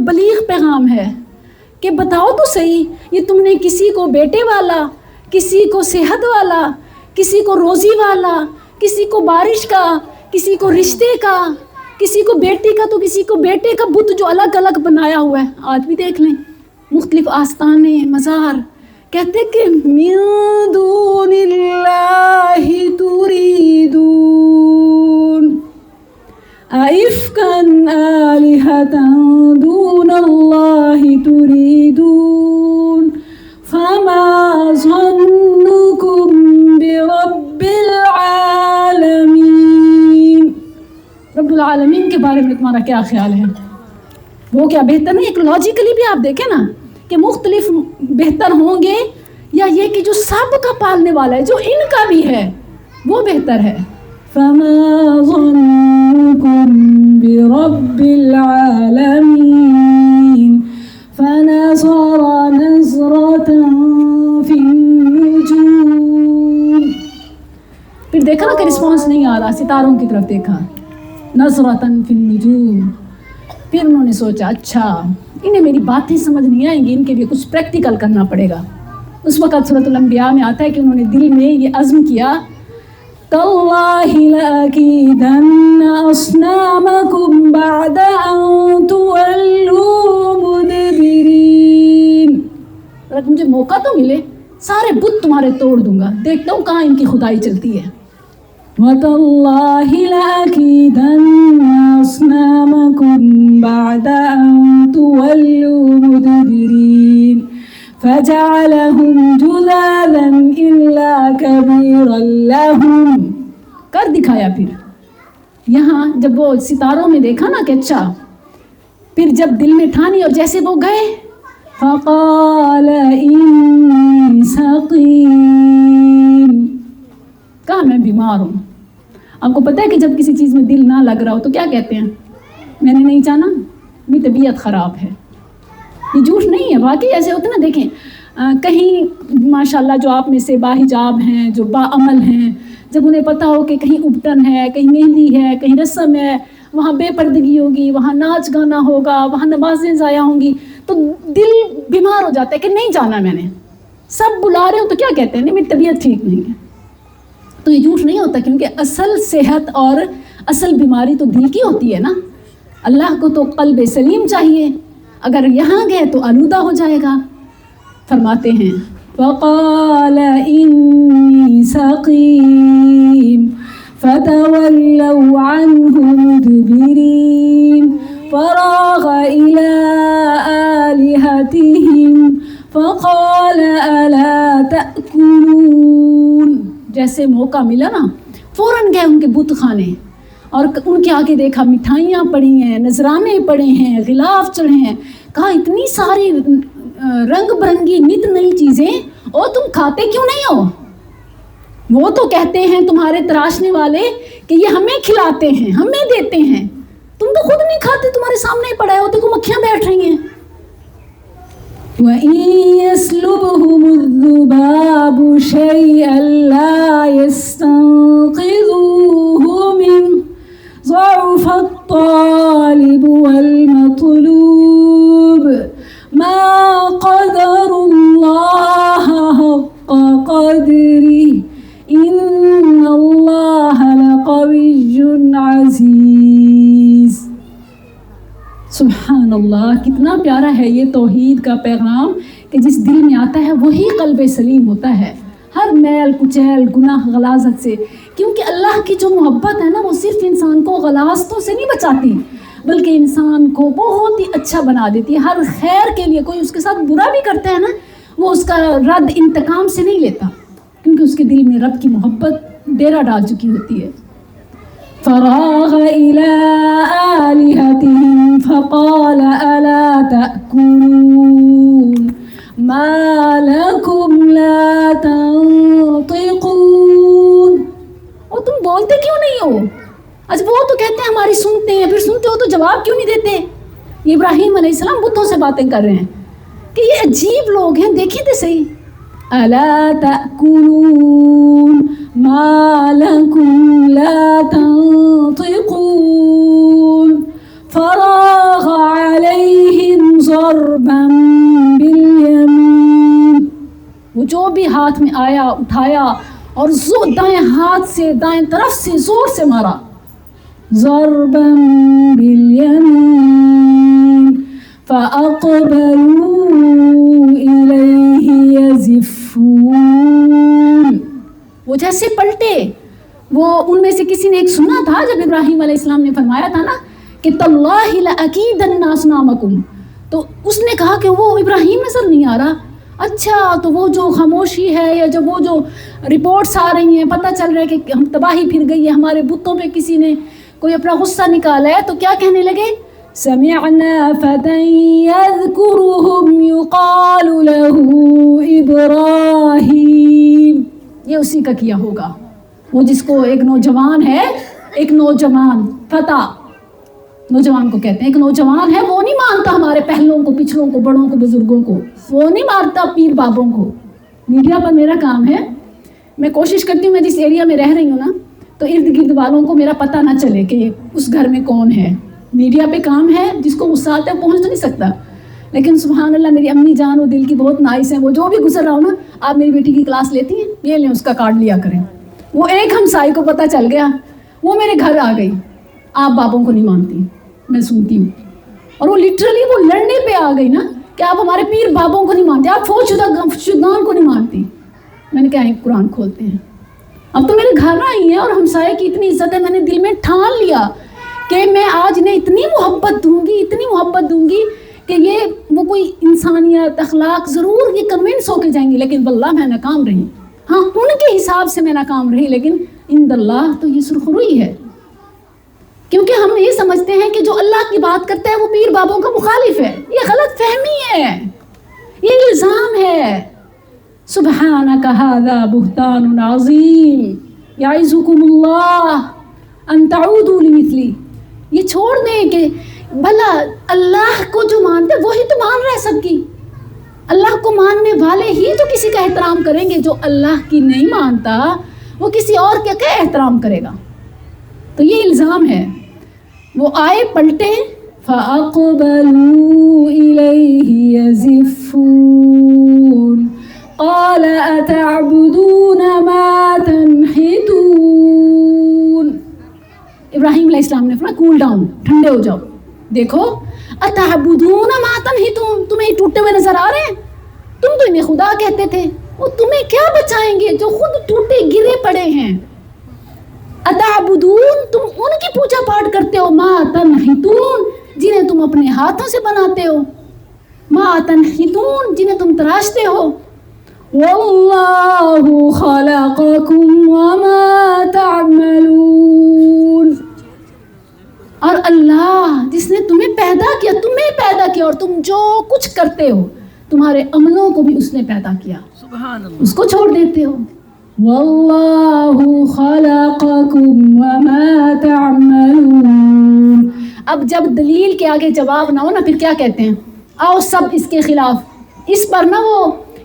بلیغ پیغام ہے کہ بتاؤ تو صحیح، یہ تم نے کسی کو بیٹے والا، کسی کو صحت والا، کسی کو روزی والا، کسی کو بارش کا، کسی کو رشتے کا، کسی کو بیٹی کا تو کسی کو بیٹے کا بت جو الگ الگ بنایا ہوا ہے. آج بھی دیکھ لیں مختلف آستانے، مزار. کہتے کہ من دون اللہ تریدون ائفکا آلہۃ دون اللہ تریدون فما ظنکم برب العالمین. رب العالمین کے بارے میں تمہارا کیا خیال ہے؟ وہ کیا بہتر نہیں؟ ایک لاجیکلی بھی آپ دیکھیں نا کہ مختلف بہتر ہوں گے، یا یہ کہ جو سب کا پالنے والا ہے، جو ان کا بھی ہے، وہ بہتر ہے. فما ظنكم برب العالمين فنظر نظرة في النجوم. پھر دیکھا نا کہ رسپانس نہیں آ رہا، ستاروں کی طرف دیکھا، نظرة في النجوم. پھر انہوں نے سوچا اچھا انہیں میری باتیں سمجھ نہیں آئیں گی، ان کے لیے کچھ پریکٹیکل کرنا پڑے گا. اس وقت سورۃ الانبیاء میں آتا ہے کہ انہوں نے دل میں یہ عزم کیا، تاللہ لأکیدن اصنامکم بعد ان تولوا مدبرین. اگر مجھے موقع تو ملے سارے بت تمہارے توڑ دوں گا، دیکھتا ہوں کہاں ان کی خدائی چلتی ہے. وَتَاللَّهِ لَأَكِيدَنَّ أَصْنَامَكُمْ بَعْدَ أَن تُوَلُّوا مُدْبِرِينَ فَجَعَلَهُمْ جُذَاذًا إِلَّا كَبِيرًا لَهُمْ. کر دکھایا. پھر یہاں جب وہ ستاروں میں دیکھا نا کہ اچھا، پھر جب دل میں ٹھانی اور جیسے وہ گئے، فَقَالَ إِنِّي سَقِيمٌ، کہا میں بیمار ہوں. آپ کو پتہ ہے کہ جب کسی چیز میں دل نہ لگ رہا ہو تو کیا کہتے ہیں؟ میں نے نہیں چاہنا، میری طبیعت خراب ہے. یہ جھوٹ نہیں ہے، واقعی ایسے ہوتے نا. دیکھیں کہیں ماشاءاللہ جو آپ میں سے باحجاب ہیں، جو باعمل ہیں، جب انہیں پتہ ہو کہ کہیں ابٹن ہے، کہیں مہندی ہے، کہیں رسم ہے، وہاں بے پردگی ہوگی، وہاں ناچ گانا ہوگا، وہاں نمازیں ضائع ہوں گی، تو دل بیمار ہو جاتا ہے کہ نہیں جانا میں نے. سب بلا رہے ہو تو کیا کہتے ہیں؟ نہیں میری طبیعت ٹھیک نہیں ہے. تو یہ جھوٹ نہیں ہوتا، کیونکہ اصل صحت اور اصل بیماری تو دل کی ہوتی ہے نا. اللہ کو تو قلب سلیم چاہیے، اگر یہاں گئے تو آلودہ ہو جائے گا. فرماتے ہیں وَقَالَ إِنِّي سَقِيمٌ فَتَوَلَّوْا عَنْهُ مُدْبِرِينَ فَرَاغَ إِلَىٰ آلِهَتِهِمْ فَقَالَ أَلَا تَأْكُلُونَ. جیسے موقع ملا نا فوراً گئے ان کے بت خانے اور ان کے آگے دیکھا مٹھائیاں پڑی ہیں، نذرانے پڑے ہیں، غلاف چڑھے ہیں. کہا اتنی ساری رنگ برنگی نت نئی چیزیں اور تم کھاتے کیوں نہیں ہو؟ وہ تو کہتے ہیں تمہارے تراشنے والے کہ یہ ہمیں کھلاتے ہیں، ہمیں دیتے ہیں، تم تو خود نہیں کھاتے، تمہارے سامنے ہی پڑا ہے، وہ دیکھو مکھیاں بیٹھ رہی ہیں. وَإِن يَسْلُبْهُمُ الذُّبَابُ شَيْئًا لَا يَسْتَنقِذُوهُ مِنْهُ ضَعُفَ الطَّالِبُ وَالْمَطْلُوبُ مَا قَدَرُوا اللَّهَ حَقَّ قَدْرِهِ إِنَّ اللَّهَ لَقَوِيٌّ عَزِيزٌ. سبحان اللہ، کتنا پیارا ہے یہ توحید کا پیغام کہ جس دل میں آتا ہے وہی قلب سلیم ہوتا ہے، ہر میل کچیل گناہ غلاظت سے. کیونکہ اللہ کی جو محبت ہے نا وہ صرف انسان کو غلاظتوں سے نہیں بچاتی، بلکہ انسان کو بہت ہی اچھا بنا دیتی ہے. ہر خیر کے لیے، کوئی اس کے ساتھ برا بھی کرتا ہے نا، وہ اس کا رد انتقام سے نہیں لیتا، کیونکہ اس کے دل میں رب کی محبت ڈیرا ڈال چکی ہوتی ہے. فراغ إلى آلهتهم فقال ألا تأكلون ما لكم لا تنطقون. اور تم بولتے کیوں نہیں ہو؟ اچھا وہ تو کہتے ہیں ہماری سنتے ہیں، پھر سنتے ہو تو جواب کیوں نہیں دیتے؟ یہ ابراہیم علیہ السلام بتوں سے باتیں کر رہے ہیں کہ یہ عجیب لوگ ہیں، دیکھیں تو صحیح. ألا تأكلون ما لكم لا تنطقون فراغ عليهم ضربا بالیمین، وہ جو بھی ہاتھ میں آیا اٹھایا اور دائیں ہاتھ سے دائیں طرف سے زور سے مارا، ضربا بالیمین فاقبلوا الیہ یزفون، وہ جیسے پلٹے. وہ ان میں سے کسی نے ایک سنا تھا جب ابراہیم علیہ السلام نے فرمایا تھا نا کہ تاللہ لأکیدن اصنامکم، تو اس نے کہا کہ وہ ابراہیم نظر نہیں آ رہا. اچھا تو وہ جو خاموشی ہے یا جب وہ جو رپورٹس آ رہی ہیں، پتہ چل رہا ہے کہ ہم تباہی پھر گئی ہے، ہمارے بتوں پہ کسی نے کوئی اپنا غصہ نکالا ہے، تو کیا کہنے لگے؟ سمعنا فتى يذكرهم يقال له ابراہیم. یہ اسی کا کیا ہوگا، وہ جس کو ایک نوجوان ہے، ایک نوجوان فتى، نوجوان کو کہتے ہیں، ایک نوجوان ہے، وہ نہیں مانتا ہمارے پہلوں کو، پچھلوں کو، بڑوں کو، بزرگوں کو، وہ نہیں مانتا پیر بابوں کو. میڈیا پر میرا کام ہے، میں کوشش کرتی ہوں میں جس ایریا میں رہ رہی ہوں نا، تو ارد گرد والوں کو میرا پتہ نہ چلے کہ اس گھر میں کون ہے. میڈیا پہ کام ہے، جس کو غصہ آتا ہے پہنچ تو نہیں سکتا، لیکن سبحان اللہ میری امی جان وہ دل کی بہت نائس ہیں، وہ جو بھی گزر رہا ہو نا، آپ میری بیٹی کی کلاس لیتی ہیں، یہ لیں اس کا کارڈ لیا کریں. وہ ایک ہمسائی کو پتہ چل گیا، وہ میرے گھر آ گئی، آپ بابوں کو نہیں مانتی، میں سنتی ہوں. اور وہ لٹرلی وہ لڑنے پہ آ گئی نا کہ آپ ہمارے پیر بابوں کو نہیں مانتے، آپ فوج شدگان کو نہیں مانتی. میں نے کہا قرآن کھولتے ہیں. اب تو میرے گھر آئی ہیں اور ہمسائے کی اتنی عزت ہے، میں نے دل میں ٹھان لیا کہ میں آج انہیں اتنی محبت دوں گی، اتنی محبت دوں گی کہ یہ وہ کوئی انسانیت، اخلاق، ضرور یہ کنونس ہو کے جائیں گی، لیکن واللہ میں ناکام رہی. ہاں ان کے حساب سے میں ناکام رہی، لیکن عند اللہ تو یہ سرخروئی ہے. کیونکہ ہم یہ سمجھتے ہیں کہ جو اللہ کی بات کرتا ہے وہ پیر بابوں کا مخالف ہے. یہ غلط فہمی ہے، یہ الزام ہے. سبحانک ھذا بہتان عظیم یعظکم اللہ ان تعودوا لمثلی. یہ چھوڑ دیں کہ بھلا اللہ کو جو مانتے وہی تو مان رہا ہے سب کی. اللہ کو ماننے والے ہی تو کسی کا احترام کریں گے، جو اللہ کی نہیں مانتا وہ کسی اور کا کیا احترام کرے گا؟ تو یہ الزام ہے. وہ آئے پلٹے، فَأَقْبَلُوا إِلَيْهِ يَزِفُّونَ قَالَ أَتَعْبُدُونَ مَا تَنْحِتُونَ. ابراہیم علیہ السلام نے فرمایا کول ڈاؤن، ٹھنڈے ہو جاؤ. دیکھو أَتَعْبُدُونَ مَا تَنْحِتُونَ، تمہیں ٹوٹے ہوئے نظر آ رہے ہیں؟ تم تو انہیں خدا کہتے تھے، وہ تمہیں کیا بچائیں گے جو خود ٹوٹے گرے پڑے ہیں. اتعبدون، تم ان کی پوجا پاٹ کرتے ہو، ما تنحتون، جنہیں تم اپنے ہاتھوں سے بناتے ہو، ما تنحتون، جنہیں تم تراشتے ہو. واللہ خلقکم وما تعملون، اور اللہ جس نے تمہیں پیدا کیا اور تم جو کچھ کرتے ہو تمہارے عملوں کو بھی اس نے پیدا کیا، سبحان اللہ، اس کو چھوڑ دیتے ہو. واللہ خلقکم وما تعملون. اب جب دلیل کے آگے جواب نہ ہو نا، پھر کیا کہتے ہیں؟ آؤ سب اس کے خلاف، اس پر نا وہ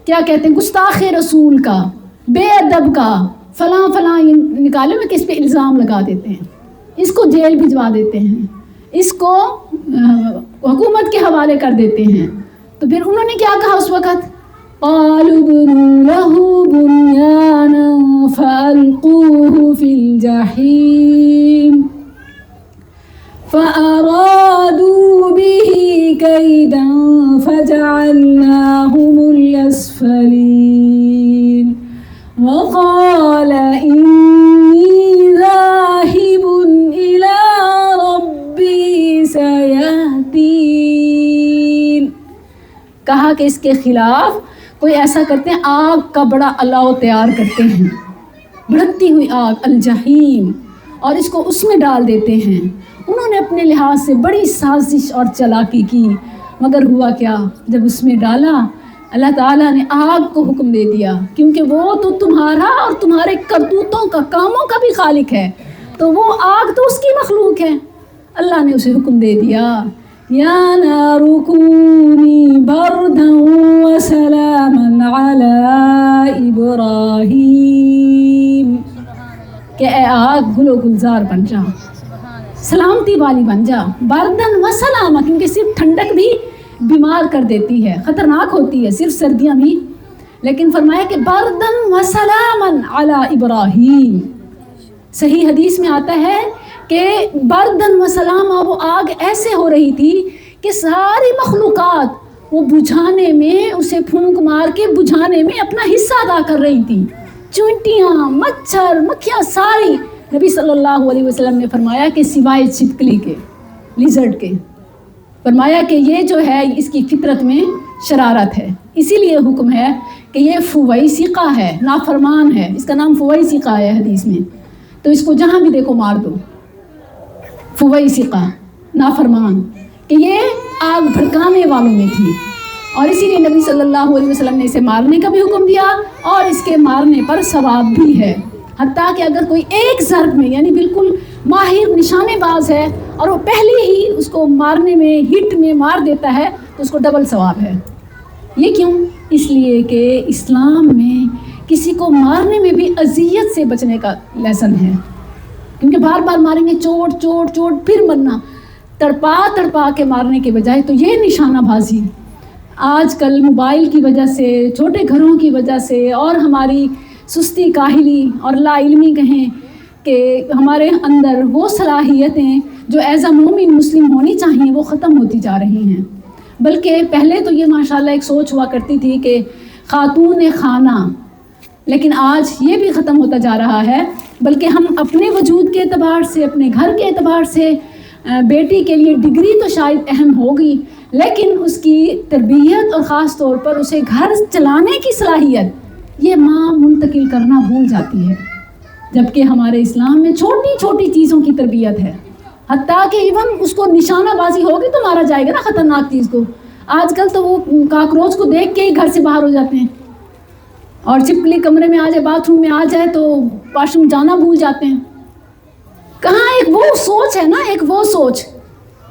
کیا کہتے ہیں، گستاخ رسول کا، بے ادب کا، فلاں فلاں نکالے میں کس پہ الزام لگا دیتے ہیں، اس کو جیل بھجوا دیتے ہیں، اس کو حکومت کے حوالے کر دیتے ہیں. تو پھر انہوں نے کیا کہا اس وقت؟ قالوا بنوا له بنيانا فألقوه في الجحيم فأرادوا به كيدا فجعلناهم الأسفلين وقال إني ذاهب إلى ربي سيهدين. کہا کہ اس کے خلاف کوئی ایسا کرتے ہیں، آگ کا بڑا الاؤ تیار کرتے ہیں، بھڑکتی ہوئی آگ، الجحیم، اور اس کو اس میں ڈال دیتے ہیں. انہوں نے اپنے لحاظ سے بڑی سازش اور چلاکی کی، مگر ہوا کیا؟ جب اس میں ڈالا اللہ تعالیٰ نے آگ کو حکم دے دیا، کیونکہ وہ تو تمہارا اور تمہارے کرتوتوں کا، کاموں کا بھی خالق ہے، تو وہ آگ تو اس کی مخلوق ہے. اللہ نے اسے حکم دے دیا، یا نار کونی بردا وسلاما علی ابراہیم، کہ اے آگ گلو گلزار بن جا، سلامتی والی بن جا، بردن و سلاما، کیونکہ صرف ٹھنڈک بھی بیمار بیمار کر دیتی ہے، خطرناک ہوتی ہے، صرف سردیاں بھی. لیکن فرمایا کہ بردن و سلامن علی ابراہیم. صحیح حدیث میں آتا ہے کہ بردن و سلام، وہ آگ ایسے ہو رہی تھی کہ ساری مخلوقات وہ بجھانے میں، اسے پھونک مار کے بجھانے میں اپنا حصہ ادا کر رہی تھی. چونٹیاں، مچھر، مکھیاں ساری. نبی صلی اللہ علیہ وسلم نے فرمایا کہ سوائے چھپکلی کے، لیزرڈ کے، فرمایا کہ یہ جو ہے اس کی فطرت میں شرارت ہے، اسی لیے حکم ہے کہ یہ فویسقہ ہے، نافرمان ہے. اس کا نام فویسقہ ہے حدیث میں. تو اس کو جہاں بھی دیکھو مار دو. فویسقہ، نافرمان، کہ یہ آگ بھڑکانے والوں میں تھی. اور اسی لیے نبی صلی اللہ علیہ وسلم نے اسے مارنے کا بھی حکم دیا، اور اس کے مارنے پر ثواب بھی ہے. حتیٰ کہ اگر کوئی ایک ضرب میں، یعنی بالکل ماہر نشانے باز ہے اور وہ پہلے ہی اس کو مارنے میں، ہٹ میں مار دیتا ہے، تو اس کو ڈبل ثواب ہے. یہ کیوں؟ اس لیے کہ اسلام میں کسی کو مارنے میں بھی اذیت سے بچنے کا لیسن ہے. کیونکہ بار بار ماریں گے، چوٹ چوٹ چوٹ، پھر مرنا، تڑپا تڑپا کے مارنے کے بجائے. تو یہ نشانہ بازی آج کل موبائل کی وجہ سے، چھوٹے گھروں کی وجہ سے، اور ہماری سستی کاہلی اور لا علمی کہیں کہ ہمارے اندر وہ صلاحیتیں جو ایز اے مومن مسلم ہونی چاہیے وہ ختم ہوتی جا رہی ہیں. بلکہ پہلے تو یہ ماشاءاللہ ایک سوچ ہوا کرتی تھی کہ خاتون خانہ، لیکن آج یہ بھی ختم ہوتا جا رہا ہے. بلکہ ہم اپنے وجود کے اعتبار سے، اپنے گھر کے اعتبار سے، بیٹی کے لیے ڈگری تو شاید اہم ہوگی، لیکن اس کی تربیت اور خاص طور پر اسے گھر چلانے کی صلاحیت یہ ماں منتقل کرنا بھول جاتی ہے. جبکہ ہمارے اسلام میں چھوٹی چھوٹی چیزوں کی تربیت ہے. حتیٰ کہ ایون اس کو نشانہ بازی ہوگی تو مارا جائے گا نا، خطرناک چیز کو. آج کل تو وہ کاکروچ کو دیکھ کے ہی گھر سے باہر ہو جاتے ہیں، اور چھپکلی کمرے میں آ جائے، باتھ روم میں آ جائے تو واش روم جانا بھول جاتے ہیں. کہاں ایک وہ سوچ ہے نا، ایک وہ سوچ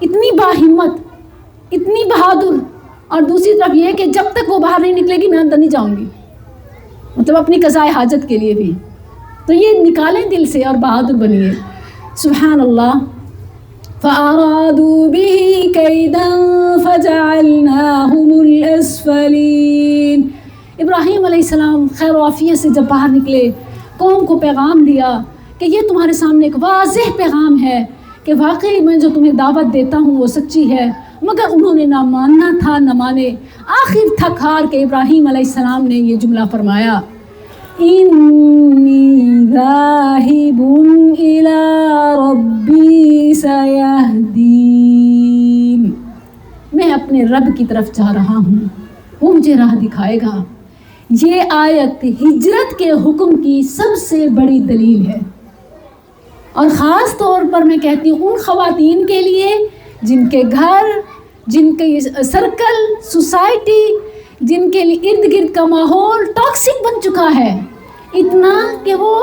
اتنی باہمت، اتنی بہادر. اور دوسری طرف یہ کہ جب تک وہ باہر نہیں نکلے گی میں اندر نہیں جاؤں گی، مطلب اپنی قضائے حاجت کے لیے بھی. تو یہ نکالیں دل سے اور بہادر بنیے. سبحان اللہ. فَأَرَادُوا بِهِ كَيْدًا فَجَعَلْنَاهُمُ الْأَسْفَلِينَ. ابراہیم علیہ السلام خیر و عافیت سے جب باہر نکلے، قوم کو پیغام دیا کہ یہ تمہارے سامنے ایک واضح پیغام ہے کہ واقعی میں جو تمہیں دعوت دیتا ہوں وہ سچی ہے. مگر انہوں نے نہ ماننا تھا نہ مانے. آخر تھک ہار کے ابراہیم علیہ السلام نے یہ جملہ فرمایا، انی ذاہب الی ربی سیہدین. میں اپنے رب کی طرف جا رہا ہوں، وہ مجھے راہ دکھائے گا. یہ آیت ہجرت کے حکم کی سب سے بڑی دلیل ہے، اور خاص طور پر میں کہتی ہوں ان خواتین کے لیے جن کے گھر، جن کے سرکل، سوسائٹی، جن کے لیے ارد گرد کا ماحول ٹاکسک بن چکا ہے اتنا کہ وہ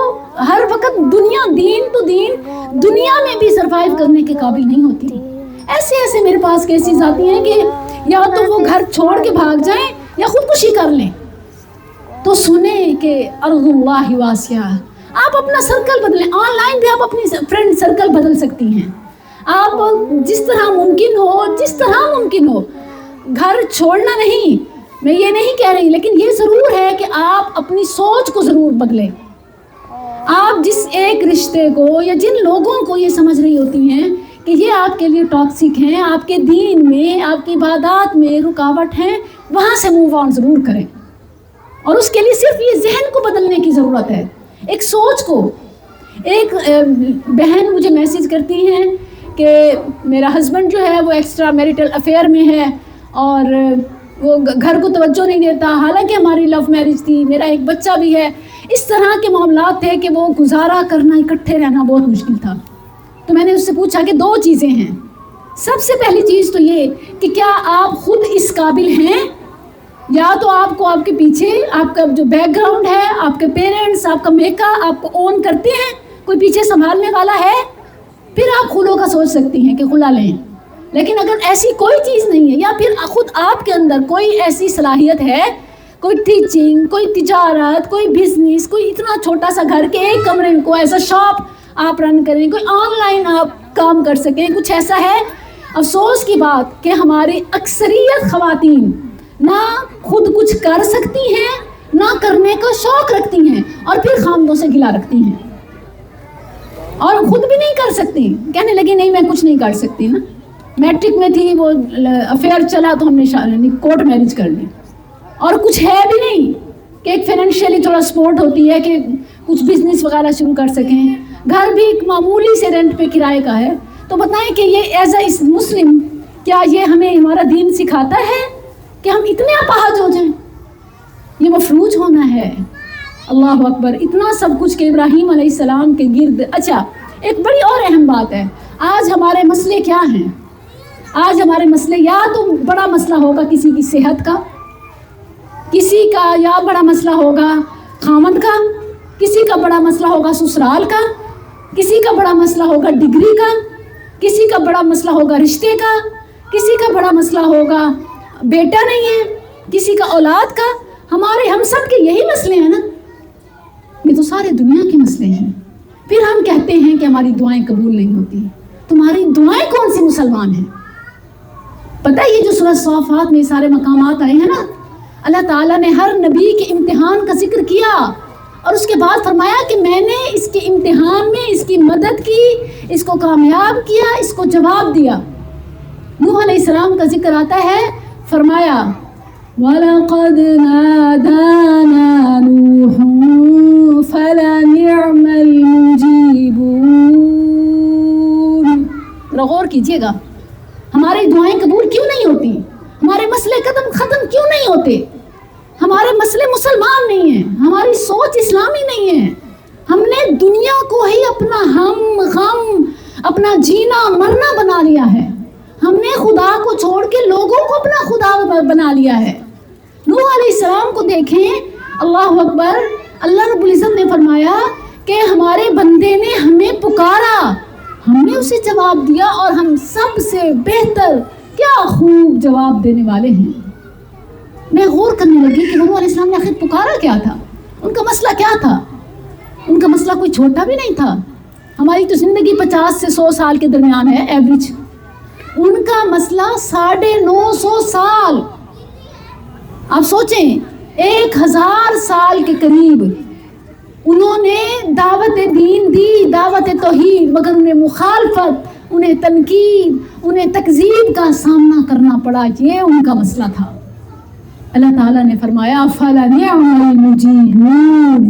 ہر وقت دین تو دین دنیا میں بھی سروائیو کرنے کے قابل نہیں ہوتی. ایسے میرے پاس کیسز آتی ہیں کہ یا تو وہ گھر چھوڑ کے بھاگ جائیں یا خودکشی کر لیں. تو سنیں کہ ارض اللہ واسعہ. آپ اپنا سرکل بدلیں. آن لائن بھی آپ اپنی فرینڈ سرکل بدل سکتی ہیں. آپ جس طرح ممکن ہو گھر چھوڑنا نہیں، میں یہ نہیں کہہ رہی، لیکن یہ ضرور ہے کہ آپ اپنی سوچ کو ضرور بدلیں. آپ جس ایک رشتے کو یا جن لوگوں کو یہ سمجھ رہی ہوتی ہیں کہ یہ آپ کے لیے ٹاکسک ہیں، آپ کے دین میں، آپ کی عبادات میں رکاوٹ ہیں، وہاں سے موو آن ضرور کریں. اور اس کے لیے صرف یہ ذہن کو بدلنے کی ضرورت ہے، ایک سوچ کو. ایک بہن مجھے میسیج کرتی ہیں کہ میرا ہسبینڈ جو ہے وہ ایکسٹرا میریٹل افیئر میں ہے اور وہ گھر کو توجہ نہیں دیتا، حالانکہ ہماری لو میرج تھی، میرا ایک بچہ بھی ہے. اس طرح کے معاملات تھے کہ وہ گزارا کرنا، اکٹھے رہنا بہت مشکل تھا. تو میں نے اس سے پوچھا کہ دو چیزیں ہیں. سب سے پہلی چیز تو یہ کہ کیا آپ خود اس قابل ہیں، یا تو آپ کو آپ کے پیچھے آپ کا جو بیک گراؤنڈ ہے، آپ کے پیرنٹس، آپ کا میکا آپ کو اون کرتے ہیں، کوئی پیچھے سنبھالنے والا ہے، پھر آپ خلو کا سوچ سکتی ہیں کہ خلا لیں. لیکن اگر ایسی کوئی چیز نہیں ہے، یا پھر خود آپ کے اندر کوئی ایسی صلاحیت ہے، کوئی ٹیچنگ، کوئی تجارت، کوئی بزنس، کوئی اتنا چھوٹا سا گھر کے ایک کمرے کو ایسا شاپ آپ رن کریں، کوئی آن لائن آپ کام کر سکیں، کچھ ایسا ہے، افسوس کی بات کہ ہماری اکثریت خواتین نہ خود کچھ کر سکتی ہیں، نہ کرنے کا شوق رکھتی ہیں، اور پھر خامدوں سے گلا رکھتی ہیں، اور خود بھی نہیں کر سکتی، کہنے لگی نہیں میں کچھ نہیں کر سکتی نا، میٹرک میں تھی وہ افیئر چلا تو ہم نے کورٹ میرج کر لی، اور کچھ ہے بھی نہیں کہ ایک فائنینشیلی تھوڑا سپورٹ ہوتی ہے کہ کچھ بزنس وغیرہ شروع کر سکیں، گھر بھی ایک معمولی سے رینٹ پہ کرائے کا ہے. تو بتائیں کہ یہ ایز اے مسلم کیا یہ ہمیں ہمارا دین سکھاتا ہے کہ ہم اتنے اپاہج ہو جائیں؟ یہ مفروض ہونا ہے. اللہ اکبر، اتنا سب کچھ کہ ابراہیم علیہ السلام کے گرد. اچھا، ایک بڑی اور اہم بات ہے، آج ہمارے مسئلے کیا ہیں؟ آج ہمارے مسئلے یا تو بڑا مسئلہ ہوگا کسی کی صحت کا، کسی کا یا بڑا مسئلہ ہوگا خامد کا، کسی کا بڑا مسئلہ ہوگا سسرال کا، کسی کا بڑا مسئلہ ہوگا ڈگری کا، کسی کا بڑا مسئلہ ہوگا رشتے کا، کسی کا بڑا مسئلہ ہوگا بیٹا نہیں ہے، کسی کا اولاد کا. ہم سب کے یہی مسئلے ہیں نا، یہ تو سارے دنیا کے مسئلے ہیں. پھر ہم کہتے ہیں کہ ہماری دعائیں قبول نہیں ہوتی. تمہاری دعائیں کون سی مسلمان ہیں؟ پتہ ہے یہ جو سورہ صافات میں سارے مقامات آئے ہیں نا، اللہ تعالیٰ نے ہر نبی کے امتحان کا ذکر کیا، اور اس کے بعد فرمایا کہ میں نے اس کے امتحان میں اس کی مدد کی، اس کو کامیاب کیا، اس کو جواب دیا. نوح علیہ السلام کا ذکر آتا ہے، فرمایا وَلَقَدْ نَادَانَا نُوحٌ فَلَنِعْمَ الْمُجِيبُونَ. غور کیجئے گا، ہماری دعائیں قبول کیوں نہیں ہوتی؟ ہمارے مسئلے ختم کیوں نہیں ہوتے؟ ہمارے مسئلے مسلمان نہیں ہیں، ہماری سوچ اسلامی نہیں ہے. ہم نے دنیا کو ہی اپنا ہم غم، اپنا جینا مرنا بنا لیا ہے. ہم نے خدا کو چھوڑ کے لوگوں کو اپنا خدا بنا لیا ہے. نوح علیہ السلام کو دیکھیں، اللہ اکبر، اللہ رب العزت نے فرمایا کہ ہمارے بندے نے ہمیں پکارا، ہم نے اسے جواب دیا، اور ہم سب سے بہتر کیا خوب جواب دینے والے ہیں. میں غور کرنے لگی کہ نوح علیہ السلام نے آخر پکارا کیا تھا، ان کا مسئلہ کیا تھا. ان کا مسئلہ کوئی چھوٹا بھی نہیں تھا. ہماری تو زندگی 50 سے 100 سال کے درمیان ہے ایوریج، ان کا مسئلہ 950 سال. آپ سوچیں 1000 سال کے قریب انہوں نے دعوت دین دی، دعوت توحید، مگر انہیں مخالفت، انہیں تنقید، انہیں تکذیب کا سامنا کرنا پڑا. یہ ان کا مسئلہ تھا. اللہ تعالیٰ نے فرمایا فَلَنِعْمَ الْمُجِيبُونَ،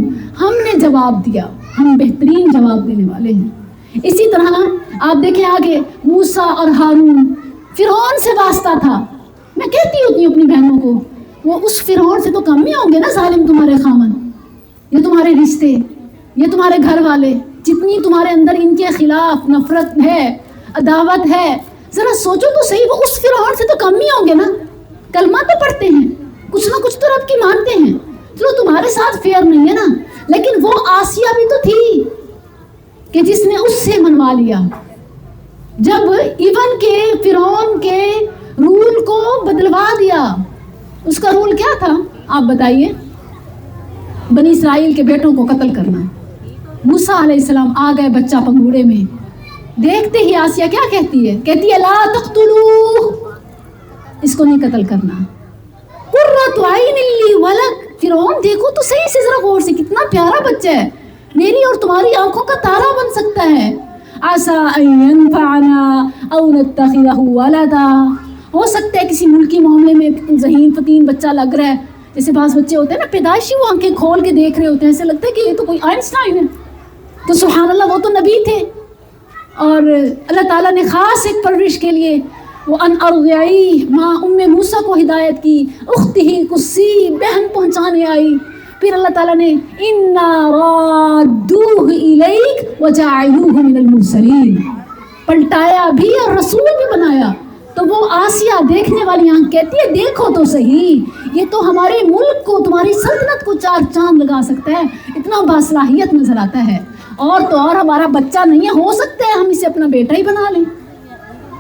ہم نے جواب دیا، ہم بہترین جواب دینے والے ہیں. اسی طرح آپ دیکھیں آگے، موسیٰ اور ہارون، فرعون سے واسطہ تھا. میں کہتی ہوتی ہوں اپنی بہنوں کو، وہ اس فرعون سے تو کم ہی ہوں گے نا ظالم تمہارے خامن، یہ تمہارے رشتے، یہ تمہارے گھر والے، جتنی تمہارے اندر ان کے خلاف نفرت ہے، عداوت ہے. ذرا سوچو تو صحیح، وہ اس فرعون سے تو کم ہی ہوں گے نا. کلمہ تو پڑھتے ہیں، کچھ نہ کچھ تو رب کی مانتے ہیں. چلو تمہارے ساتھ فیئر نہیں ہے نا، لیکن وہ آسیہ بھی تو تھی کہ جس نے اس سے منوا لیا. جب ایون کے فرعون کے رول کو بدلوا دیا. اس کا رول کیا تھا آپ بتائیے؟ بنی اسرائیل کے بیٹوں کو قتل کرنا. موسیٰ علیہ السلام آ گئے بچہ پنگوڑے میں، دیکھتے ہی آسیہ کیا کہتی ہے لا تقتلوہ، اس کو نہیں قتل کرنا. قرۃ عین لی ولک، فرعون دیکھو تو صحیح سے ذرا غور سے، کتنا پیارا بچہ ہے، میری اور تمہاری آنکھوں کا تارا بن سکتا ہے. عسیٰ ان ینفعنا او نتخذہ ولدا، ہو سکتا ہے کسی ملکی معاملے میں ذہین فتین بچہ لگ رہا ہے. جیسے بعض بچے ہوتے ہیں نا پیدائشی، وہ آنکھیں کھول کے دیکھ رہے ہوتے ہیں، ایسے لگتا ہے کہ یہ تو کوئی آئنسٹائن ہے. تو سبحان اللہ، وہ تو نبی تھے. اور اللہ تعالیٰ نے خاص ایک پرورش کے لیے وہ ان ارضعی ماں ام موسیٰ کو ہدایت کی، اختہ قصی بہن پہنچانے آئی. پھر اللہ تعالیٰ نے انا رادوہ الیک وجاعلوہ من المرسلین، پلٹایا بھی اور رسول بھی بنایا. تو وہ آسیہ دیکھنے والی آنکھ کہتی ہے دیکھو تو صحیح، یہ تو ہمارے ملک کو، تمہاری سلطنت کو 4 چاند لگا سکتا ہے، اتنا باصلاحیت نظر آتا ہے. اور تو اور ہمارا بچہ نہیں ہے، ہو سکتا ہے ہم اسے اپنا بیٹا ہی بنا لیں.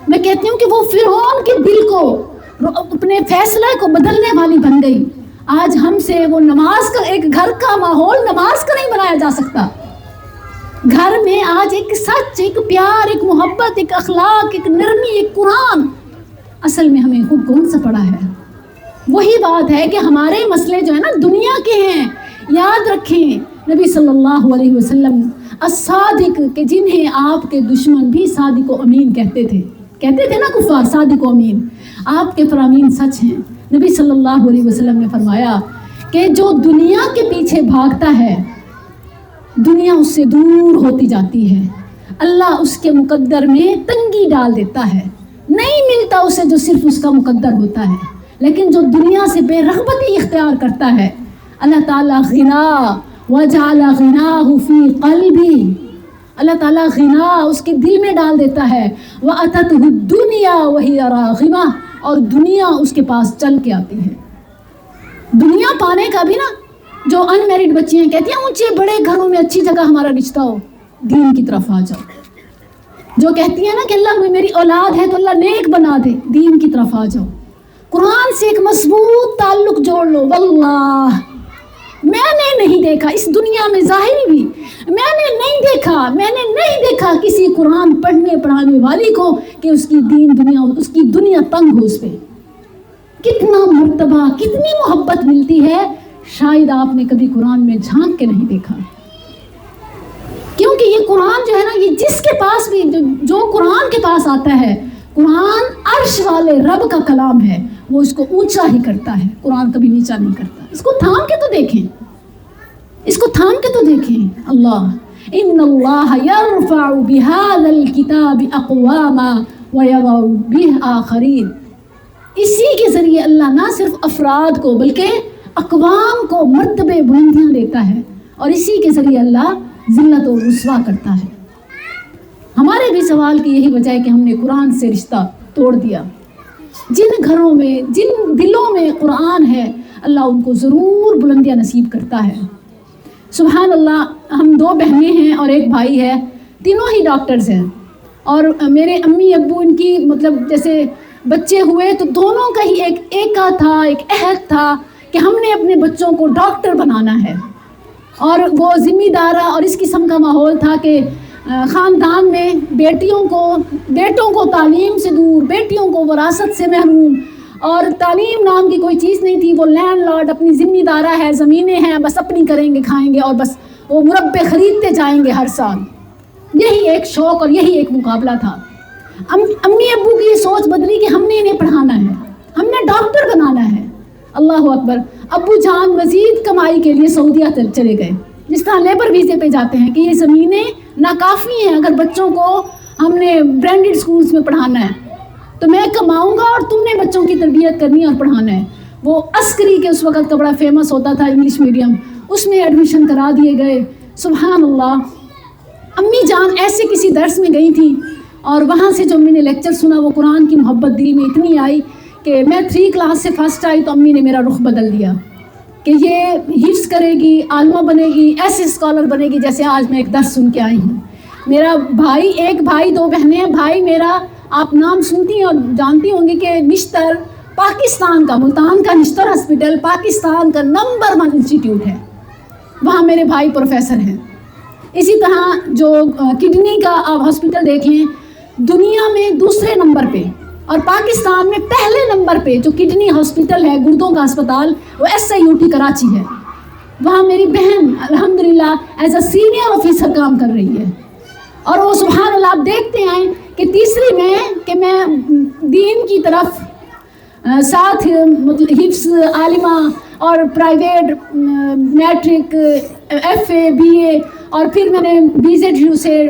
میں کہتی ہوں کہ وہ فرعون کے دل کو، اپنے فیصلے کو بدلنے والی بن گئی. آج ہم سے وہ نماز کا، ایک گھر کا ماحول نماز کا نہیں بنایا جا سکتا. گھر میں آج ایک سچ، ایک پیار، ایک محبت، ایک اخلاق، ایک نرمی، ایک قرآن اصل میں ہمیں خود کون سا پڑا ہے؟ وہی بات ہے کہ ہمارے مسئلے جو ہے نا دنیا کے ہیں. یاد رکھیں نبی صلی اللہ علیہ وسلم الصادق کہ جنہیں آپ کے دشمن بھی صادق و امین کہتے تھے نا کفار، صادق و امین، آپ کے فرامین سچ ہیں. نبی صلی اللہ علیہ وسلم نے فرمایا کہ جو دنیا کے پیچھے بھاگتا ہے دنیا اس سے دور ہوتی جاتی ہے، اللہ اس کے مقدر میں تنگی ڈال دیتا ہے، نہیں ملتا اسے جو صرف اس کا مقدر ہوتا ہے. لیکن جو دنیا سے بے رغبتی اختیار کرتا ہے اللہ تعالیٰ غنا وجعل غناہ فی قلبی، اللہ تعالیٰ غنا اس کے دل میں ڈال دیتا ہے. وَأَتَتْهُ الدُّنْيَا وَهِيَ رَاغِمَةٌ، اور دنیا اس کے پاس چل کے آتی ہے. دنیا پانے کا بھی نا جو ان میرڈ بچیاں کہتی ہیں اونچے بڑے گھروں میں اچھی جگہ ہمارا رشتہ ہو، دین کی طرف آ جاؤ. جو کہتی ہیں نا کہ اللہ میری اولاد ہے تو اللہ نیک بنا دے، دین کی طرف آ جاؤ. قرآن سے ایک مضبوط تعلق جوڑ لو. واللہ میں نے نہیں دیکھا اس دنیا میں، ظاہری بھی میں نے نہیں دیکھا کسی قرآن پڑھنے پڑھانے والی کو کہ اس کی دنیا تنگ ہو اس پہ. کتنا مرتبہ، کتنی محبت ملتی ہے، شاید آپ نے کبھی قرآن میں جھانک کے نہیں دیکھا. کیونکہ یہ قرآن جو ہے نا، یہ جس کے پاس بھی جو قرآن کے پاس آتا ہے، قرآن عرش والے رب کا کلام ہے، وہ اس کو اونچا ہی کرتا ہے، قرآن کبھی نیچا نہیں کرتا. اس کو تھام کے تو دیکھیں، اللہ ان اللہ یرفع بہذا الکتاب اقواما ویضع بہ آخرین. اسی کے ذریعے اللہ نہ صرف افراد کو بلکہ اقوام کو مرتبے بلندیاں دیتا ہے، اور اسی کے ذریعے اللہ ذلت و رسوا کرتا ہے. ہمارے بھی سوال کی یہی وجہ ہے کہ ہم نے قرآن سے رشتہ توڑ دیا. جن گھروں میں، جن دلوں میں قرآن ہے، اللہ ان کو ضرور بلندیاں نصیب کرتا ہے. سبحان اللہ. ہم 2 بہنیں ہیں اور 1 بھائی ہے، تینوں ہی ڈاکٹرز ہیں. اور میرے امی ابو ان کی مطلب جیسے بچے ہوئے تو دونوں کا ہی ایک عہد تھا کہ ہم نے اپنے بچوں کو ڈاکٹر بنانا ہے. اور وہ ذمہ دارہ اور اس قسم کا ماحول تھا کہ خاندان میں بیٹوں کو تعلیم سے دور، بیٹیوں کو وراثت سے محروم، اور تعلیم نام کی کوئی چیز نہیں تھی. وہ لینڈ لارڈ اپنی ذمہ دارہ ہے، زمینیں ہیں، بس اپنی کریں گے، کھائیں گے، اور بس وہ مربے خریدتے جائیں گے ہر سال. یہی ایک شوق اور یہی ایک مقابلہ تھا. امی ابو کی یہ سوچ بدلی کہ ہم نے انہیں پڑھانا ہے، ہم نے ڈاکٹر بنانا ہے. اللہ اکبر. ابو جان مزید کمائی کے لیے سعودیہ چلے گئے، جس طرح لیبر ویزے پہ جاتے ہیں کہ یہ زمینیں ناکافی ہیں اگر بچوں کو ہم نے برانڈڈ سکولز میں پڑھانا ہے، تو میں کماؤں گا اور تم نے بچوں کی تربیت کرنی اور پڑھانا ہے. وہ عسکری کے اس وقت کا بڑا فیمس ہوتا تھا انگلش میڈیم، اس میں ایڈمیشن کرا دیے گئے. سبحان اللہ. امی جان ایسے کسی درس میں گئی تھیں اور وہاں سے جو میں نے لیکچر سنا، وہ قرآن کی محبت دل میں اتنی آئی کہ میں 3 کلاس سے فرسٹ آئی تو امی نے میرا رخ بدل دیا کہ یہ حفظ کرے گی، عالمہ بنے گی، ایسے اسکالر بنے گی جیسے آج میں ایک درس سن کے آئی ہوں. میرا بھائی، 1 بھائی 2 بہنیں ہیں. بھائی میرا آپ نام سنتی ہیں اور جانتی ہوں گی کہ نشتر پاکستان کا، ملتان کا نشتر ہاسپٹل پاکستان کا نمبر 1 انسٹیٹیوٹ ہے، وہاں میرے بھائی پروفیسر ہیں. اسی طرح جو کڈنی کا آپ ہاسپٹل دیکھ لیں، دنیا میں دوسرے نمبر پہ، اور پاکستان میں پہلے نمبر پہ جو کڈنی ہاسپٹل ہے، گردوں کا اسپتال، وہ SIUT کراچی ہے. وہاں میری بہن الحمدللہ ایز اے سینئر آفیسر کام کر رہی ہے. اور وہ سبحان اللہ آپ دیکھتے ہیں کہ تیسری میں کہ میں دین کی طرف ساتھ حفظ، عالمہ اور پرائیویٹ میٹرک، FA BA، اور پھر میں نے BZU سے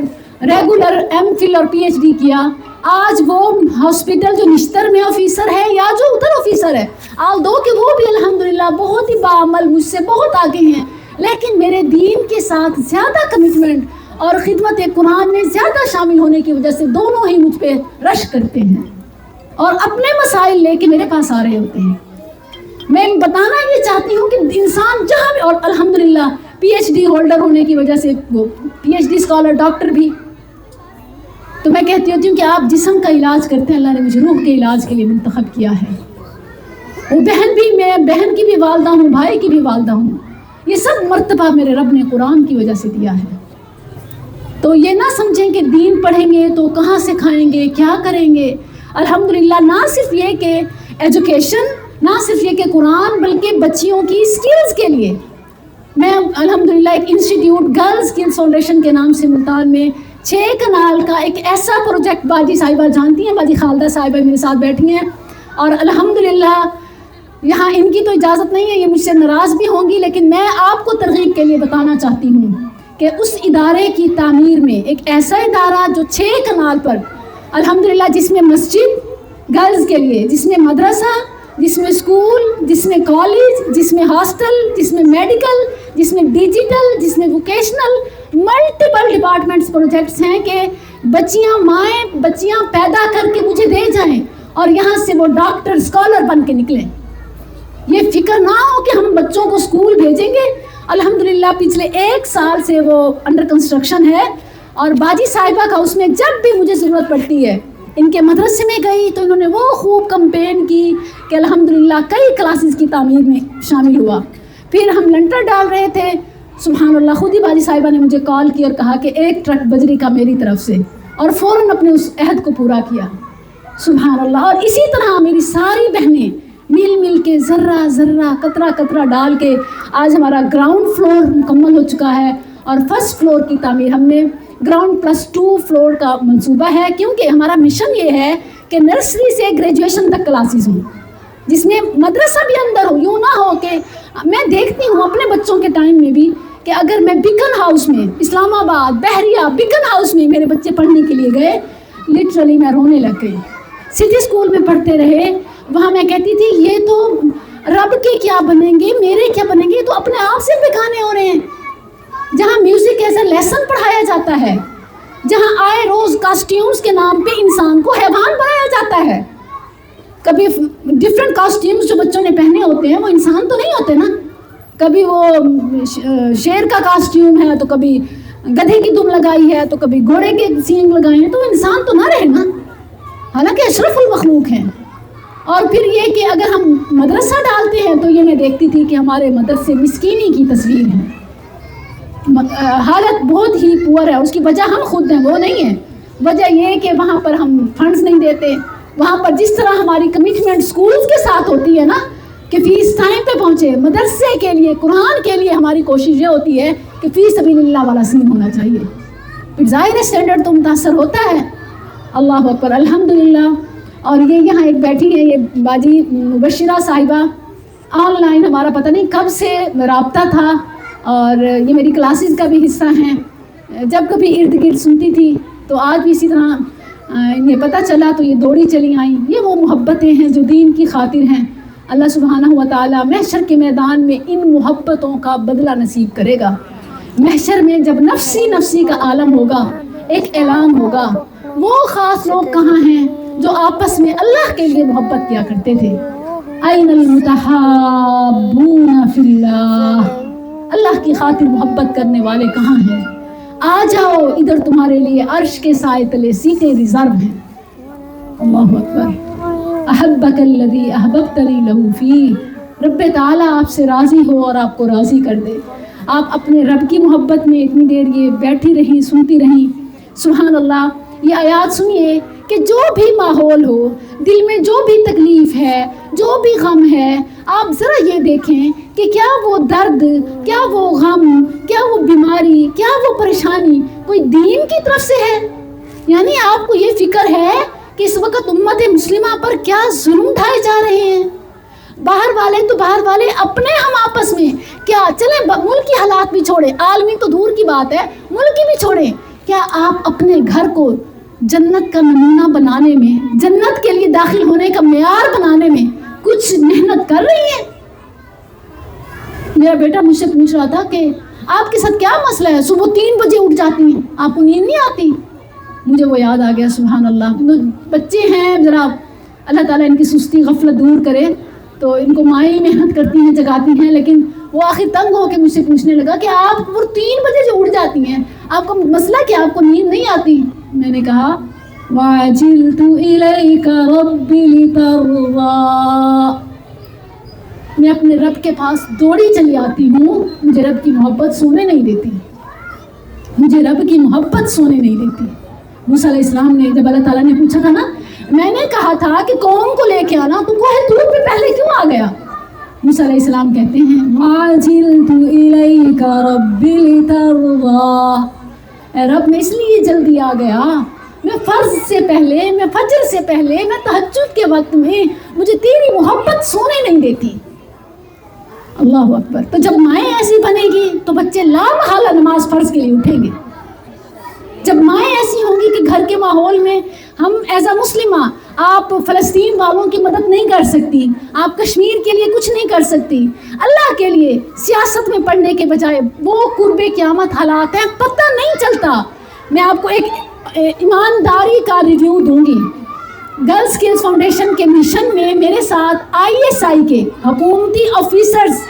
ریگولر MPhil اور PhD کیا. آج وہ ہاسپٹل جو نشتر میں آفیسر ہے یا جو ادھر آفیسر ہے، آل دو کہ وہ بھی الحمدللہ بہت ہی باعمل، مجھ سے بہت آگے ہیں، لیکن میرے دین کے ساتھ زیادہ کمٹمنٹ اور خدمت قرآن میں زیادہ شامل ہونے کی وجہ سے دونوں ہی مجھ پہ رش کرتے ہیں اور اپنے مسائل لے کے میرے پاس آ رہے ہوتے ہیں. میں بتانا یہ چاہتی ہوں کہ انسان جہاں بھی، اور الحمدللہ PhD ہولڈر ہونے کی وجہ سے وہ PhD اسکالر ڈاکٹر بھی. تو میں کہتی ہوتی ہوں کہ آپ جسم کا علاج کرتے ہیں، اللہ نے مجھے روح کے علاج کے لیے منتخب کیا ہے. وہ بہن بھی، میں بہن کی بھی والدہ ہوں، بھائی کی بھی والدہ ہوں. یہ سب مرتبہ میرے رب نے قرآن کی وجہ سے دیا ہے. تو یہ نہ سمجھیں کہ دین پڑھیں گے تو کہاں سے کھائیں گے، کیا کریں گے۔ الحمدللہ نہ صرف یہ کہ ایجوکیشن، نہ صرف یہ کہ قرآن، بلکہ بچیوں کی سکلز کے لیے میں الحمدللہ ایک انسٹیٹیوٹ گرلز اسکلز فاؤنڈیشن کے نام سے ملتان میں 6 کنال کا ایک ایسا پروجیکٹ، باجی صاحبہ جانتی ہیں، باجی خالدہ صاحبہ میرے ساتھ بیٹھی ہیں، اور الحمدللہ یہاں ان کی تو اجازت نہیں ہے، یہ مجھ سے ناراض بھی ہوں گی، لیکن میں آپ کو ترغیب کے لیے بتانا چاہتی ہوں کہ اس ادارے کی تعمیر میں، ایک ایسا ادارہ جو 6 کنال پر الحمدللہ، جس میں مسجد گرلز کے لیے، جس میں مدرسہ، جس میں اسکول، جس میں کالج، جس میں ہاسٹل، جس میں میڈیکل، جس میں ڈیجیٹل، جس میں ووکیشنل، ملٹیپل ڈپارٹمنٹس پروجیکٹس ہیں کہ مائیں بچیاں پیدا کر کے مجھے دے جائیں اور یہاں سے وہ ڈاکٹر، اسکالر بن کے نکلیں۔ یہ فکر نہ ہو کہ ہم بچوں کو اسکول بھیجیں گے۔ الحمدللہ پچھلے 1 سال سے وہ انڈر کنسٹرکشن ہے، اور باجی صاحبہ کا اس میں جب بھی مجھے ضرورت پڑتی ہے، ان کے مدرسے میں گئی تو انہوں نے وہ خوب کمپین کی کہ الحمدللہ کئی کلاسز کی تعمیر میں شامل ہوا۔ پھر ہم لنٹر ڈال رہے تھے، سبحان اللہ، خود ہی باجی صاحبہ نے مجھے کال کی اور کہا کہ 1 ٹرک بجری کا میری طرف سے، اور فوراً اپنے اس عہد کو پورا کیا۔ سبحان اللہ۔ اور اسی طرح میری ساری بہنیں مل مل کے ذرہ ذرہ، قطرہ قطرہ ڈال کے آج ہمارا گراؤنڈ فلور مکمل ہو چکا ہے، اور فرسٹ فلور کی تعمیر ہم نے گراؤنڈ +2 فلور کا منصوبہ ہے، کیونکہ ہمارا مشن یہ ہے کہ نرسری سے گریجویشن تک کلاسز ہوں، جس میں مدرسہ بھی اندر ہو۔ یوں نہ ہو کہ میں دیکھتی ہوں اپنے بچوں کے ٹائم میں بھی کہ اگر میں بیکن ہاؤس میں، اسلام آباد، بحریہ بیکن ہاؤس میں میرے بچے پڑھنے کے لیے گئے، لٹرلی میں رونے لگ گئی۔ سٹی اسکول میں پڑھتے رہے، وہاں میں کہتی تھی یہ تو رب کے کیا بنیں گے، میرے کیا بنیں گے، یہ تو اپنے آپ سے بےگانے ہو رہے ہیں۔ جہاں میوزک ایز اے لیسن پڑھایا جاتا ہے، جہاں آئے روز کاسٹیومز کے نام پہ انسان کو حیوان بنایا جاتا ہے۔ کبھی ڈفرینٹ کاسٹیومز جو بچوں نے پہنے ہوتے ہیں وہ انسان تو نہیں ہوتے نا، کبھی وہ شیر کا کاسٹیوم ہے تو کبھی گدھے کی دم لگائی ہے تو کبھی گھوڑے کے سینگ لگائے ہیں، تو انسان تو نہ رہے نا، حالانکہ اشرف المخلوق ہیں۔ اور پھر یہ کہ اگر ہم مدرسہ ڈالتے ہیں تو یہ میں دیکھتی تھی کہ ہمارے مدرسے مسکینی کی تصویر ہے، حالت بہت ہی پور ہے۔ اس کی وجہ ہم خود ہیں، وہ نہیں ہے۔ وجہ یہ کہ وہاں پر ہم فنڈز نہیں دیتے، وہاں پر جس طرح ہماری کمٹمنٹ سکولز کے ساتھ ہوتی ہے نا کہ فیس ٹائم پہ پہنچے، مدرسے کے لیے، قرآن کے لیے ہماری کوشش یہ ہوتی ہے کہ فی سبیل اللہ والا سین ہونا چاہیے۔ پھر ظاہر اسٹینڈرڈ تو متاثر ہوتا ہے۔ اللہ اکبر، الحمدللہ۔ اور یہ یہاں ایک بیٹھی ہے، یہ باجی مبشرہ صاحبہ، آن لائن ہمارا پتہ نہیں کب سے رابطہ تھا، اور یہ میری کلاسز کا بھی حصہ ہیں۔ جب کبھی ارد گرد سنتی تھی تو آج بھی اسی طرح انہیں پتہ چلا تو یہ دوڑی چلی آئیں۔ یہ وہ محبتیں ہیں جو دین کی خاطر ہیں۔ اللہ سبحانہ و تعالیٰ محشر کے میدان میں ان محبتوں کا بدلہ نصیب کرے گا۔ محشر میں جب نفسی نفسی کا عالم ہوگا، ایک اعلان ہوگا، وہ خاص لوگ کہاں ہیں جو آپس میں اللہ کے لیے محبت کیا کرتے تھے؟ این المتحابون فی اللہ، اللہ کی خاطر محبت کرنے والے کہاں ہیں؟ آ جاؤ، ادھر تمہارے لیے عرش کے سائے تلے سیٹیں ریزرو ہیں۔ اللہ اکبر۔ احبک الذی احببتنی لہ فیہ، رب تعالیٰ آپ سے راضی ہو اور آپ کو راضی کر دے۔ آپ اپنے رب کی محبت میں اتنی دیر یہ بیٹھی رہیں، سنتی رہیں۔ سبحان اللہ۔ یہ آیات سنیے کہ جو بھی ماحول ہو، دل میں جو بھی تکلیف ہے، جو بھی غم ہے، آپ ذرا یہ دیکھیں کہ کیا وہ درد، کیا وہ غم، کیا وہ بیماری، کیا وہ پریشانی کوئی دین کی طرف سے ہے؟ یعنی آپ کو یہ فکر ہے کہ اس وقت امت مسلمہ پر کیا ظلم ڈھائے جا رہے ہیں؟ باہر والے تو باہر والے، اپنے ہم آپس میں کیا، چلیں ملکی حالات بھی چھوڑیں، عالمی تو دور کی بات ہے، ملکی بھی چھوڑیں، کیا آپ اپنے گھر کو جنت کا نمونہ بنانے میں، جنت کے لیے داخل ہونے کا معیار بنانے میں کچھ محنت کر رہی ہیں؟ میرا بیٹا مجھ سے پوچھ رہا تھا کہ آپ کے ساتھ کیا مسئلہ ہے، صبح 3 بجے اٹھ جاتی ہیں، آپ کو نیند نہیں آتی؟ مجھے وہ یاد آ گیا، سبحان اللہ۔ بچے ہیں، ذرا اللہ تعالیٰ ان کی سستی غفلت دور کرے، تو ان کو مائیں محنت کرتی ہیں، جگاتی ہیں، لیکن وہ آخر تنگ ہو کے مجھ سے پوچھنے لگا کہ آپ وہ 3 بجے جو اٹھ جاتی ہیں، آپ کا مسئلہ کیا، آپ کو نیند نہیں آتی؟ میں نے کہا وَعَجِلْتُ إِلَيْكَ رَبِّ لِتَرْضَىٰ، میں اپنے رب کے پاس دوڑی چلی آتی ہوں، مجھے رب کی محبت سونے نہیں دیتی۔ مجھے رب کی محبت سونے نہیں دیتی۔ موسیٰ علیہ السلام نے جب اللہ تعالیٰ نے پوچھا تھا نا، میں نے کہا تھا کہ قوم کو لے کے آنا، تو کوہ طور پہ پہلے کیوں آ گیا؟ موسیٰ علیہ السلام کہتے ہیں وَعَجِلْتُ إِلَيْكَ رَبِّ لِتَرْضَىٰ، اے رب میں اس لیے جلدی آ گیا، میں فرض سے پہلے، میں فجر سے پہلے، میں تہجد کے وقت میں مجھے تیری محبت سونے نہیں دیتی۔ اللہ اکبر۔ تو جب مائیں ایسی بنے گی تو بچے لا محالہ نماز فرض کے لیے اٹھیں گے۔ جب مائیں ایسی ہوں گی کہ گھر کے ماحول میں ہم ایز اے مسلمہ، آپ فلسطین والوں کی مدد نہیں کر سکتی، آپ کشمیر کے لیے کچھ نہیں کر سکتی، اللہ کے لیے سیاست میں پڑھنے کے بجائے وہ قرب قیامت حالات ہیں، پتہ نہیں چلتا۔ میں آپ کو ایک ایمانداری کا ریویو دوں گی۔ گرلز اسکلز فاؤنڈیشن کے مشن میں میرے ساتھ ISI کے حکومتی آفیسرز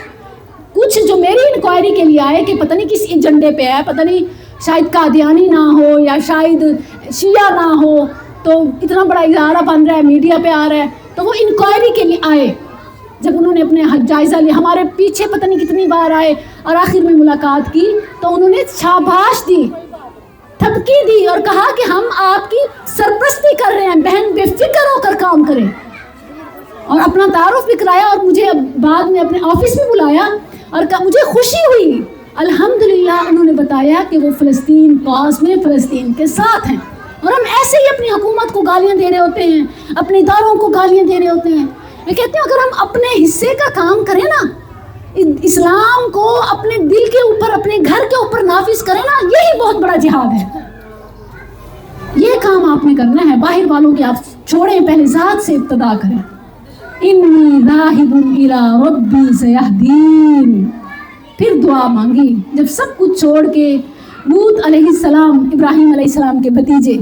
کچھ جو میری انکوائری کے لیے آئے کہ پتہ نہیں کس ایجنڈے پہ ہے، پتہ نہیں شاید قادیانی نہ ہو یا شاید شیعہ نہ ہو، تو اتنا بڑا اظہارہ بن رہا ہے، میڈیا پہ آ رہا ہے، تو وہ انکوائری کے لیے آئے۔ جب انہوں نے اپنے جائزہ لیا، ہمارے پیچھے پتہ نہیں کتنی بار آئے اور آخر میں ملاقات کی، تو انہوں نے شاباش دی، تھپکی دی اور کہا کہ ہم آپ کی سرپرستی کر رہے ہیں، بہن بے فکر ہو کر کام کریں، اور اپنا تعارف بھی کرایا، اور مجھے بعد میں اپنے آفس میں بلایا اور کہا مجھے خوشی ہوئی الحمدللہ، انہوں نے بتایا کہ وہ فلسطین پاس میں فلسطین کے ساتھ ہیں، اور ہم ایسے ہی اپنی حکومت کو گالیاں دے رہے ہوتے ہیں، اپنے اداروں کو گالیاں دے رہے ہوتے ہیں۔ میں کہتی ہوں اگر ہم اپنے حصے کا کام کریں نا، اسلام کو اپنے دل کے اوپر، اپنے گھر کے اوپر نافذ کریں نا، یہی بہت بڑا جہاد ہے۔ یہ کام آپ نے کرنا ہے، باہر والوں کے آپ چھوڑیں، پہلے ذات سے ابتدا کریں۔ انی ذاہب الی ربی سیہدین، پھر دعا مانگی۔ جب سب کچھ چھوڑ کے لوط علیہ السلام، ابراہیم علیہ السلام کے بھتیجے،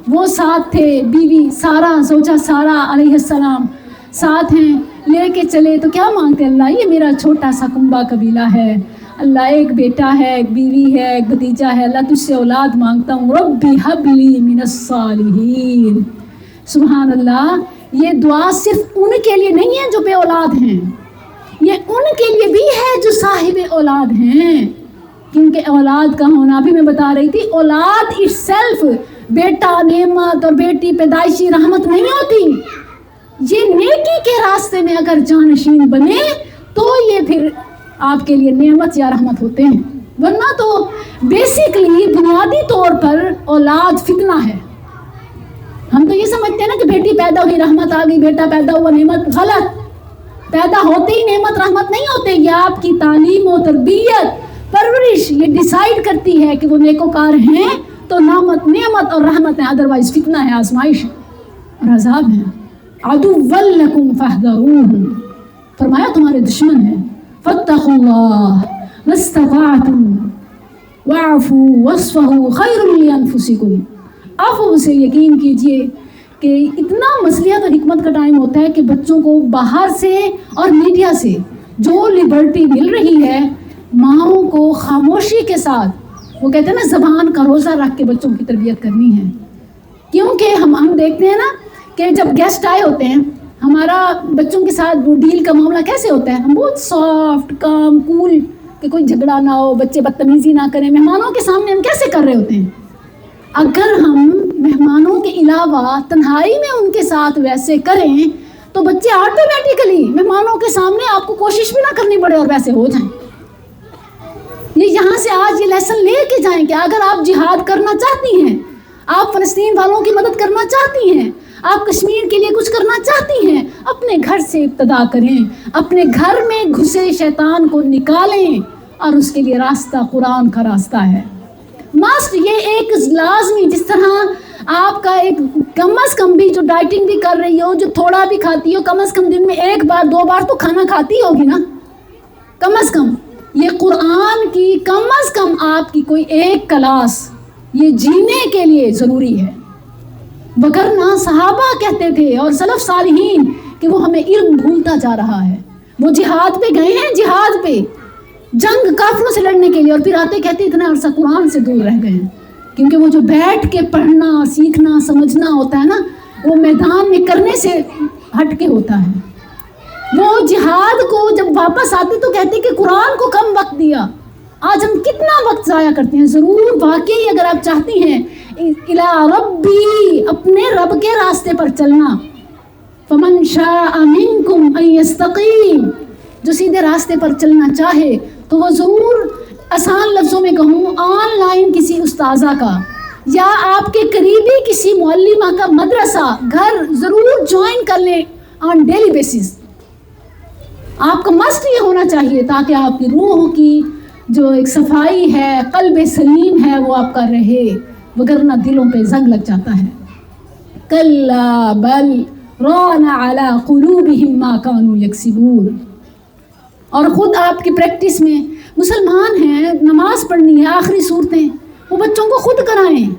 وہ ساتھ تھے، بیوی سارہ، زوجہ سارہ علیہ السلام ساتھ ہیں، لے کے چلے، تو کیا مانگتے؟ اللہ یہ میرا چھوٹا سا کنبہ قبیلہ ہے، اللہ ایک بیٹا ہے، ایک بیوی ہے، ایک بھتیجا ہے، اللہ تجھ سے اولاد مانگتا ہوں، ربی ہب لی من الصالحین۔ سبحان اللہ، یہ دعا صرف ان کے لیے نہیں ہے جو بے اولاد ہیں، یہ ان کے لیے بھی ہے جو صاحب اولاد ہیں، کیونکہ اولاد کا ہونا بھی میں بتا رہی تھی، اولاد اٹ سیلف بیٹا نعمت اور بیٹی پیدائشی رحمت نہیں ہوتی، یہ نیکی کے راستے میں اگر جانشین بنے تو یہ پھر آپ کے لیے نعمت یا رحمت ہوتے ہیں، ورنہ تو بیسیکلی بنیادی طور پر اولاد فتنہ ہے۔ ہم تو یہ سمجھتے ہیں نا کہ بیٹی پیدا ہوئی رحمت آ گئی، بیٹا پیدا ہوا نعمت، غلط۔ پیدا ہوتے ہی نعمت رحمت نہیں ہوتے، یہ آپ کی تعلیم و تربیت، پرورش یہ ڈیسائیڈ کرتی ہے کہ وہ نیکوکار ہیں تو نعمت اور رحمت ہے، ادروائز فتنہ ہے، آزمائش ہے اور عذاب ہے۔ عدوا لکم فاحذروہ، فرمایا تمہارے دشمن ہیں، فاتقوا اللہ ما استطعتم واعفوا واصفحوا خیر لانفسکم، عفو سے یقین کیجئے کہ اتنا مصلحت اور حکمت کا ٹائم ہوتا ہے کہ بچوں کو باہر سے اور میڈیا سے جو لبرٹی مل رہی ہے، ماؤں کو خاموشی کے ساتھ، وہ کہتے ہیں نا زبان کا روزہ رکھ کے بچوں کی تربیت کرنی ہے، کیونکہ ہم دیکھتے ہیں نا کہ جب گیسٹ آئے ہوتے ہیں، ہمارا بچوں کے ساتھ وہ ڈیل کا معاملہ کیسے ہوتا ہے، ہم بہت سافٹ کام کول، کہ کوئی جھگڑا نہ ہو، بچے بدتمیزی نہ کریں، مہمانوں کے سامنے ہم کیسے کر رہے ہوتے ہیں۔ اگر ہم مہمانوں کے علاوہ تنہائی میں ان کے ساتھ ویسے کریں تو بچے آٹومیٹیکلی مہمانوں کے سامنے آپ کو کوشش بھی نہ کرنی پڑے اور ویسے ہو جائیں۔ یہ یہاں سے آج یہ لیسن لے کے جائیں کہ اگر آپ جہاد کرنا چاہتی ہیں، آپ فلسطین والوں کی مدد کرنا چاہتی ہیں، آپ کشمیر کے لیے کچھ کرنا چاہتی ہیں، اپنے گھر سے ابتدا کریں، اپنے گھر میں گھسے شیطان کو نکالیں، اور اس کے لیے راستہ قرآن کا راستہ ہے۔ مسٹ یہ ایک لازمی، جس طرح آپ کا ایک کم از کم بھی جو ڈائٹنگ بھی کر رہی ہو، جو تھوڑا بھی کھاتی ہو، کم از کم دن میں 1 بار 2 بار تو کھانا کھاتی ہوگی نا، کم از کم یہ قرآن کی کم از کم آپ کی کوئی ایک کلاس یہ جینے کے لیے ضروری ہے۔ وگرنہ صحابہ کہتے تھے اور سلف صالحین کہ وہ ہمیں علم بھولتا جا رہا ہے، وہ جہاد پہ گئے ہیں، جہاد پہ جنگ کافروں سے لڑنے کے لیے، اور پھر آتے کہتے اتنا عرصہ قرآن سے دور رہ گئے ہیں، کیونکہ وہ جو بیٹھ کے پڑھنا سیکھنا سمجھنا ہوتا ہے نا، وہ میدان میں کرنے سے ہٹ کے ہوتا ہے۔ وہ جہاد کو جب واپس آتے تو کہتے کہ قرآن کو کم وقت دیا، آج ہم کتنا وقت ضائع کرتے ہیں. ضرور واقعی اگر آپ چاہتی ہیں الی ربی اپنے رب کے راستے پر چلنا، فمن شاء منکم ان یستقیم، جو سیدھے راستے پر چلنا چاہے تو وہ ضرور، آسان لفظوں میں کہوں، آن لائن کسی استاذہ کا یا آپ کے قریبی کسی معلمہ کا مدرسہ گھر ضرور جوائن کر لیں آن ڈیلی بیسس. آپ کا مسٹ یہ ہونا چاہیے تاکہ آپ کی روح کی جو ایک صفائی ہے، قلب سلیم ہے، وہ آپ کا رہے، وگرنہ دلوں پہ زنگ لگ جاتا ہے. کلا بل ران علی قلوبہم ما کانوا یکسبون. اور خود آپ کی پریکٹس میں مسلمان ہیں، نماز پڑھنی ہے، آخری صورتیں وہ بچوں کو خود کرائیں.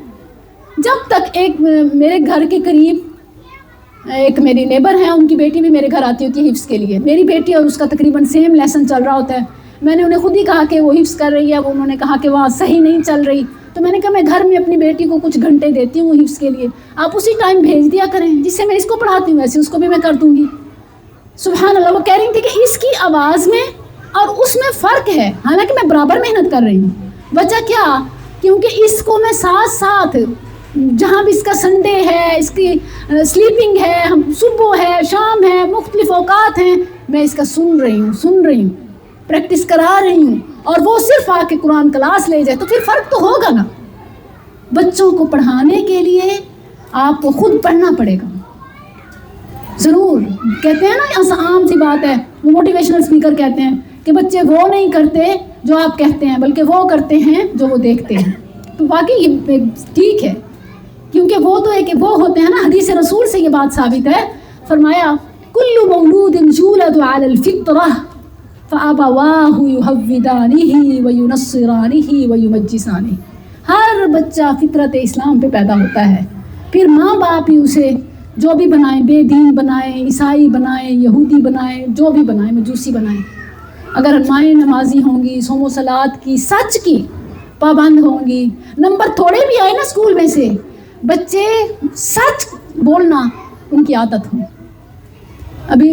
جب تک ایک میرے گھر کے قریب ایک میری نیبر ہیں، ان کی بیٹی بھی میرے گھر آتی ہوتی ہے حفظ کے لیے. میری بیٹی اور اس کا تقریباً سیم لیسن چل رہا ہوتا ہے. میں نے انہیں خود ہی کہا کہ وہ حفظ کر رہی ہے، انہوں نے کہا کہ وہاں صحیح نہیں چل رہی. تو میں نے کہا میں گھر میں اپنی بیٹی کو کچھ گھنٹے دیتی ہوں حفظ کے لیے، آپ اسی ٹائم بھیج دیا کریں، جس سے میں اس کو پڑھاتی ہوں ویسے اس کو بھی میں کر دوں گی. سبحان اللہ. وہ کہہ رہی تھی کہ اس کی آواز میں اور اس میں فرق ہے، حالانکہ میں برابر محنت کر رہی ہوں. وجہ کیا؟ کیونکہ اس کو میں ساتھ ساتھ جہاں بھی اس کا سنڈے ہے، اس کی سلیپنگ ہے، ہم صبح ہے، شام ہے، مختلف اوقات ہیں، میں اس کا سن رہی ہوں، پریکٹس کرا رہی ہوں. اور وہ صرف آ کے قرآن کلاس لے جائے تو پھر فرق تو ہوگا نا. بچوں کو پڑھانے کے لیے آپ کو خود پڑھنا پڑے گا ضرور. کہتے ہیں نا، عام سی بات ہے، وہ موٹیویشنل اسپیکر کہتے ہیں کہ بچے وہ نہیں کرتے جو آپ کہتے ہیں، بلکہ وہ کرتے ہیں جو وہ دیکھتے ہیں. تو واقعی یہ ٹھیک ہے، کیونکہ وہ تو ایک وہ ہوتے ہیں نا، حدیث رسول سے یہ بات ثابت ہے. فرمایا کل مولود یولد علی الفطرہ فابواہ یہودانہ وینصرانہ ویمجسانہ. ہر بچہ فطرت اسلام پہ پیدا ہوتا ہے، پھر ماں باپ ہی اسے جو بھی بنائیں، بے دین بنائیں، عیسائی بنائیں، یہودی بنائیں، جو بھی بنائیں، مجوسی بنائیں. اگر مائیں نمازی ہوں گی، صوم و صلات کی، سچ کی پابند ہوں گی، نمبر تھوڑے بھی آئے نا اسکول میں سے، بچے سچ بولنا ان کی عادت ہو. ابھی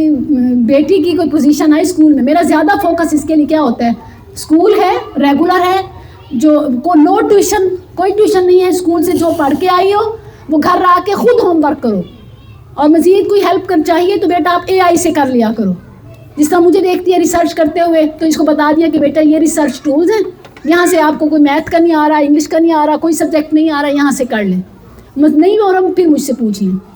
بیٹی کی کوئی پوزیشن آئی اسکول میں، میرا زیادہ فوکس اس کے لیے کیا ہوتا ہے، اسکول ہے، ریگولر ہے، جو نو ٹیوشن، کوئی ٹیوشن نہیں ہے، اسکول سے جو پڑھ کے آئی ہو وہ گھر آ کے خود ہوم ورک کرو. اور مزید کوئی ہیلپ چاہیے تو بیٹا آپ AI سے کر لیا کرو. جس طرح مجھے دیکھتی ہے ریسرچ کرتے ہوئے، تو اس کو بتا دیا کہ بیٹا یہ ریسرچ ٹولز ہیں، یہاں سے آپ کو کوئی میتھ کا نہیں آ رہا، انگلش کا نہیں آ رہا، کوئی سبجیکٹ نہیں آ رہا، یہاں سے کر لیں. نہیں ہو رہا پھر مجھ سے پوچھیں.